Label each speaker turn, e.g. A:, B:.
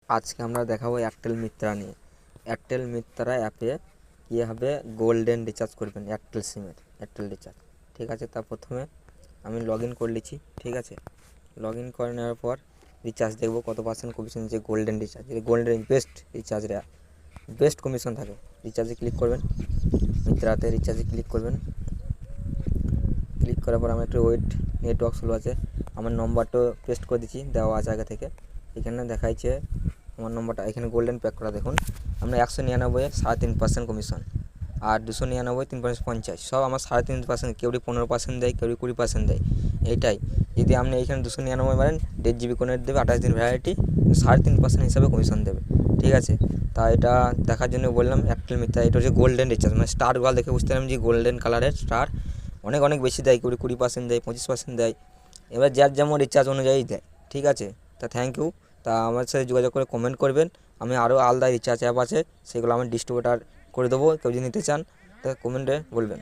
A: আজকে আমরা দেখাবো এয়ারটেল মিত্রা নিয়ে। এয়ারটেল মিত্রা অ্যাপে কীভাবে গোল্ডেন রিচার্জ করবেন এয়ারটেল সিমের, এয়ারটেল রিচার্জ। ঠিক আছে, তা প্রথমে আমি লগ ইন করে নিচ্ছি। ঠিক আছে, লগ ইন করে নেওয়ার পর রিচার্জ দেখবো কত পার্সেন্ট কমিশন, যে গোল্ডেন রিচার্জ, যে গোল্ডেন বেস্ট রিচার্জের বেস্ট কমিশন থাকে। রিচার্জে ক্লিক করবেন, মিত্রাতে রিচার্জে ক্লিক করবেন। ক্লিক করার পর আমার একটু ওয়েট, নেটওয়ার্ক স্লো আছে। আমার নম্বরটা পেস্ট করে দিচ্ছি, দেওয়া আছে আগে থেকে। এখানে দেখাইছে আমার নম্বরটা, এখানে গোল্ডেন প্যাক করা দেখুন। আমরা 199 3.5% কমিশন, আর 299 3.50, সব আমার 3.5%। কেউ 15% দেয়, কেউ 20% দেয়। এইটাই যদি আপনি এইখানে 299 মারেন, 1.5 GB করে দেবে, 28 দিন ভ্যালিডিটি, 3.5% হিসাবে কমিশন দেবে। ঠিক আছে, তা এটা দেখার জন্য বললাম এয়ারটেল মিত্রা। এটা হচ্ছে গোল্ডেন রিচার্জ, মানে স্টারগুলো দেখে বুঝতে পারলাম যে গোল্ডেন কালারের স্টার। অনেক অনেক বেশি দেয়, কেউ 20% দেয়, 25% দেয়। এবার যার যেমন রিচার্জ অনুযায়ী দেয়। ঠিক আছে, তা থ্যাংক ইউ। তা আমার সাথে যোগাযোগ করে কমেন্ট করবেন। আমি আরও আলাদা রিচার্জ অ্যাপ আছে, সেগুলো আমি ডিস্ট্রিবিউটার করে দেবো। কেউ যদি নিতে চান তা কমেন্টে বলবেন।